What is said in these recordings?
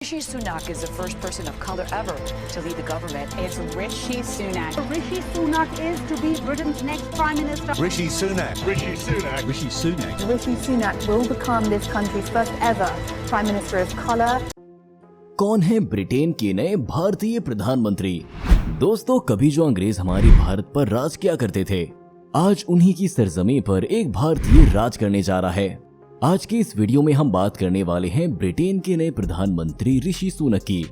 Rishi Sunak is the first person of color ever to lead the government. It's Rishi Sunak. Rishi Sunak is to be Britain's next Prime Minister. Rishi Sunak. Rishi Sunak. Rishi Sunak. Rishi Sunak will become this country's first ever Prime Minister of color. कौन है Britain के नए भारतीय प्रधानमंत्री? दोस्तों, कभी जो अंग्रेज हमारे भारत पर राज किया करते थे, आज उन्हीं की सरजमी पर एक भारतीय राज करने जा रहा है। आज की इस वीडियो में हम बात करने वाले हैं ब्रिटेन के नए प्रधानमंत्री ऋषि सुनक की।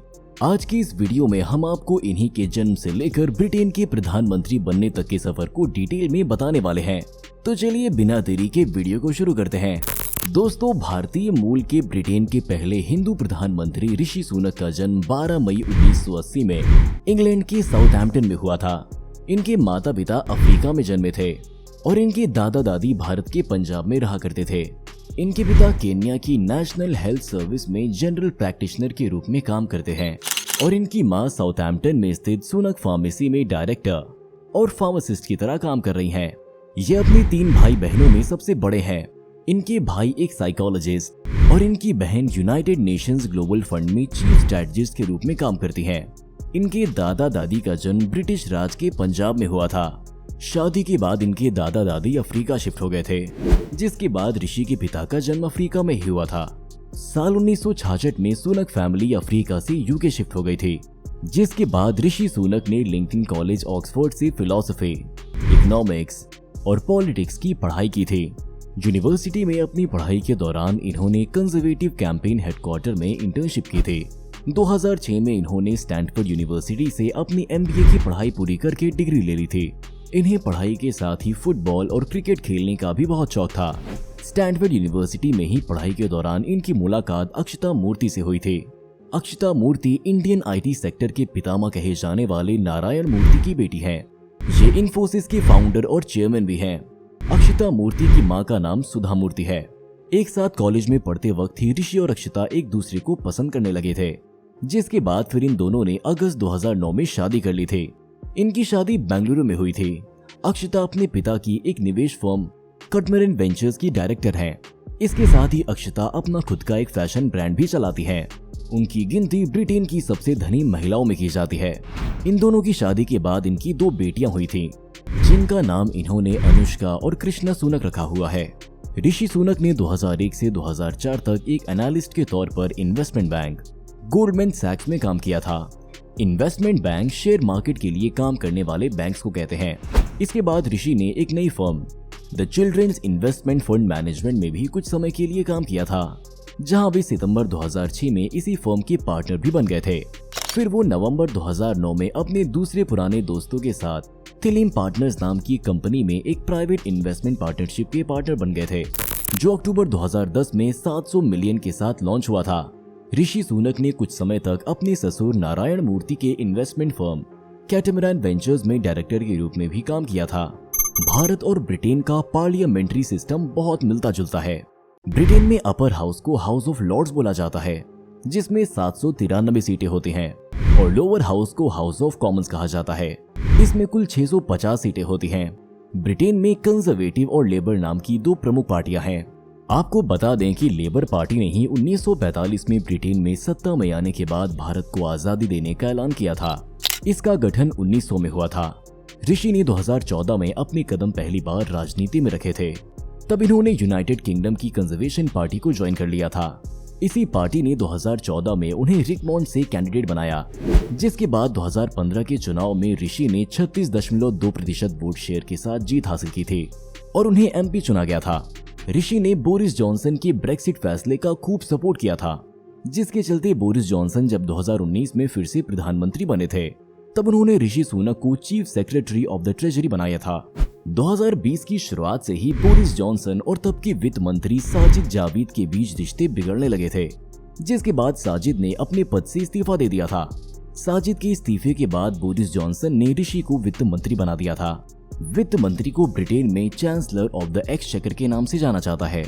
आज की इस वीडियो में हम आपको इन्हीं के जन्म से लेकर ब्रिटेन के प्रधानमंत्री बनने तक के सफर को डिटेल में बताने वाले हैं। तो चलिए बिना देरी के वीडियो को शुरू करते हैं। दोस्तों, भारतीय मूल के ब्रिटेन के पहले हिंदू प्रधानमंत्री ऋषि सुनक का जन्म 12 मई 1980 में इंग्लैंड के साउथहैम्पटन में हुआ था। इनके माता पिता अफ्रीका में जन्मे थे और इनके दादा दादी भारत के पंजाब में रहा करते थे। इनके पिता केन्या की नेशनल हेल्थ सर्विस में जनरल प्रैक्टिशनर के रूप में काम करते हैं और इनकी मां साउथहैम्पटन में स्थित सुनक फार्मेसी में डायरेक्टर और फार्मासिस्ट की तरह काम कर रही हैं। ये अपने 3 भाई बहनों में सबसे बड़े हैं। इनके भाई एक साइकोलॉजिस्ट और इनकी बहन यूनाइटेड नेशंस ग्लोबल फंड में चीफ स्ट्रेटजिस्ट के रूप में काम करती हैं। इनके दादा दादी का जन्म ब्रिटिश राज के पंजाब में हुआ था। शादी के बाद इनके दादा दादी अफ्रीका शिफ्ट हो गए थे, जिसके बाद ऋषि के पिता का जन्म अफ्रीका में ही हुआ था। साल 1966 में सुनक फैमिली अफ्रीका से यूके शिफ्ट हो गई थी, जिसके बाद ऋषि सुनक ने लिंकन कॉलेज ऑक्सफोर्ड से फिलॉसफी, इकोनॉमिक्स और पॉलिटिक्स की पढ़ाई की थी। यूनिवर्सिटी में अपनी पढ़ाई के दौरान इन्होंने कंजर्वेटिव कैंपेन हेडक्वार्टर में इंटर्नशिप की थी। 2006 में इन्होंने स्टैनफोर्ड यूनिवर्सिटी से अपनी MBA की पढ़ाई पूरी करके डिग्री ले ली थी। इन्हें पढ़ाई के साथ ही फुटबॉल और क्रिकेट खेलने का भी बहुत शौक था। स्टैनफोर्ड यूनिवर्सिटी में ही पढ़ाई के दौरान इनकी मुलाकात अक्षता मूर्ति से हुई थी। अक्षता मूर्ति इंडियन IT सेक्टर के पितामह कहे जाने वाले नारायण मूर्ति की बेटी हैं। ये इन्फोसिस के फाउंडर और चेयरमैन भी हैं। अक्षता मूर्ति की मां का नाम सुधा मूर्ति है। एक साथ कॉलेज में पढ़ते वक्त ही ऋषि और अक्षता एक दूसरे को पसंद करने लगे थे, जिसके बाद फिर इन दोनों ने अगस्त 2009 में शादी कर ली थी। इनकी शादी बेंगलुरु में हुई थी। अक्षता अपने पिता की एक निवेश फर्म कटमरन वेंचर्स की डायरेक्टर हैं। इसके साथ ही अक्षता अपना खुद का एक फैशन ब्रांड भी चलाती हैं। उनकी गिनती ब्रिटेन की सबसे धनी महिलाओं में की जाती है। इन दोनों की शादी के बाद इनकी 2 बेटियां हुई थी, जिनका नाम इन्होंने अनुष्का और कृष्णा सुनक रखा हुआ है। ऋषि सुनक ने 2001 से 2004 तक एक एनालिस्ट के तौर पर इन्वेस्टमेंट बैंक गोल्डमैन सैक्स में काम किया था। इन्वेस्टमेंट बैंक शेयर मार्केट के लिए काम करने वाले बैंक्स को कहते हैं। इसके बाद ऋषि ने एक नई firm the children's investment fund management में भी कुछ समय के लिए काम किया था, जहां वे सितंबर 2006 में इसी फर्म के पार्टनर भी बन गए थे। फिर वो नवंबर 2009 में अपने दूसरे पुराने दोस्तों के साथ थिलिम पार्टनर्स नाम की कंपनी में एक प्राइवेट इन्वेस्टमेंट पार्टनरशिप के पार्टनर बन गए थे, जो अक्टूबर 2010 में 700 मिलियन के साथ लॉन्च हुआ था। ऋषि सुनक ने कुछ समय तक अपने ससुर नारायण मूर्ति के इन्वेस्टमेंट फर्म कैटमरन वेंचर्स में डायरेक्टर के रूप में भी काम किया था। भारत और ब्रिटेन का पार्लियामेंट्री सिस्टम बहुत मिलता जुलता है। ब्रिटेन में अपर हाउस को हाउस ऑफ लॉर्ड्स बोला जाता है, जिसमें 793 सीटें होती हैं, और लोअर हाउस को हाउस ऑफ कॉमन्स कहा जाता है। इसमें कुल 650 सीटें होती हैं। ब्रिटेन में कंजर्वेटिव और लेबर नाम की 2 प्रमुख पार्टियां हैं। आपको बता दें कि लेबर पार्टी ने ही 1945 में ब्रिटेन में सत्ता में आने के बाद भारत को आजादी देने का ऐलान किया था। इसका गठन 1900 में हुआ था। ऋषि ने 2014 में अपने कदम पहली बार राजनीति में रखे थे। तब इन्होंने यूनाइटेड किंगडम की कंजर्वेशन पार्टी को ज्वाइन कर लिया था। इसी पार्टी ने 2014 में उन्हें रिकमॉन्ड से कैंडिडेट बनाया, जिसके बाद 2015 के चुनाव में ऋषि ने 36.2% वोट शेयर के साथ जीत हासिल की थी और उन्हें MP चुना गया था। ऋषि ने बोरिस जॉनसन के ब्रेक्सिट फैसले का खूब सपोर्ट किया था, जिसके चलते बोरिस जॉनसन जब 2019 में फिर से प्रधानमंत्री बने थे, तब उन्होंने ऋषि सुनक को chief secretary of the treasury बनाया था। 2020 की शुरुआत से ही बोरिस जॉनसन और तब के वित्त मंत्री साजिद जाविद के बीच रिश्ते बिगड़ने लगे थे, जिसके बाद साजिद ने अपने पद से इस्तीफा दे दिया था। साजिद के इस्तीफे के बाद बोरिस जॉनसन ने ऋषि को वित्त मंत्री बना दिया था। वित्त मंत्री को ब्रिटेन में चांसलर ऑफ द एक्सचेकर के नाम से जाना जाता है।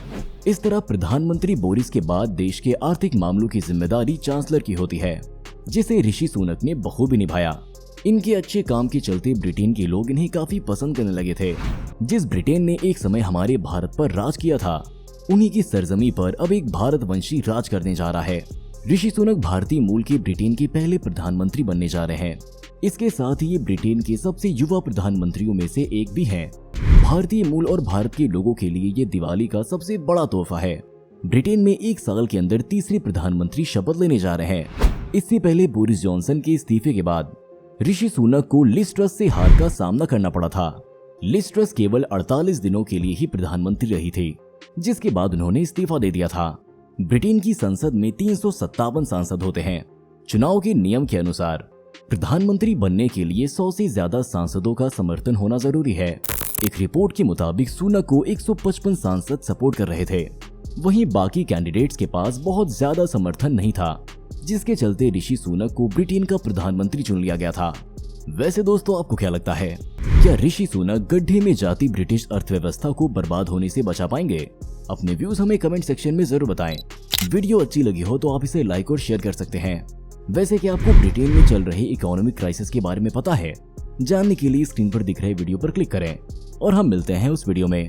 इस तरह प्रधानमंत्री बोरिस के बाद देश के आर्थिक मामलों की जिम्मेदारी चांसलर की होती है, जिसे ऋषि सुनक ने बखूबी निभाया। इनके अच्छे काम के चलते ब्रिटेन के लोग इन्हें काफी पसंद करने लगे थे। जिस ब्रिटेन ने एक समय हमारे भारत पर राज किया था, उन्हीं की सरजमी पर अब एक भारतवंशी राज करने जा रहा है। ऋषि सुनक भारतीय मूल के ब्रिटेन के पहले प्रधानमंत्री बनने जा रहे हैं। इसके साथ ही ये ब्रिटेन के सबसे युवा प्रधानमंत्रियों में से एक भी हैं। भारतीय मूल और भारत के लोगों के लिए ये दिवाली का सबसे बड़ा तोहफा है। ब्रिटेन में एक साल के अंदर तीसरे प्रधानमंत्री शपथ लेने जा रहे हैं। इससे पहले बोरिस जॉनसन के इस्तीफे के बाद ऋषि सुनक को लिज ट्रस से हार का सामना करना पड़ा था। लिज ट्रस केवल 48 दिनों के लिए ही प्रधानमंत्री रही थी, जिसके बाद उन्होंने इस्तीफा दे दिया था। ब्रिटेन की संसद में 357 सांसद होते हैं। चुनाव के नियम के अनुसार प्रधानमंत्री बनने के लिए 100 से ज्यादा सांसदों का समर्थन होना जरूरी है। एक रिपोर्ट के मुताबिक सुनक को 155 सांसद सपोर्ट कर रहे थे। वहीं बाकी कैंडिडेट्स के पास बहुत ज्यादा समर्थन नहीं था, जिसके चलते ऋषि सुनक को ब्रिटेन का प्रधानमंत्री चुन लिया गया था। वैसे दोस्तों, आपको क्या लगता है, क्या ऋषि सुनक गड्ढे में जाती ब्रिटिश अर्थव्यवस्था को बर्बाद होने से बचा पाएंगे? अपने व्यूज हमें कमेंट सेक्शन में जरूर बताएं। वीडियो अच्छी लगी हो तो आप इसे लाइक और शेयर कर सकते हैं। वैसे क्या आपको ब्रिटेन में चल रहे इकोनॉमिक क्राइसिस के बारे में पता है? जानने के लिए स्क्रीन पर दिख रहे वीडियो पर क्लिक करें और हम मिलते हैं उस वीडियो में।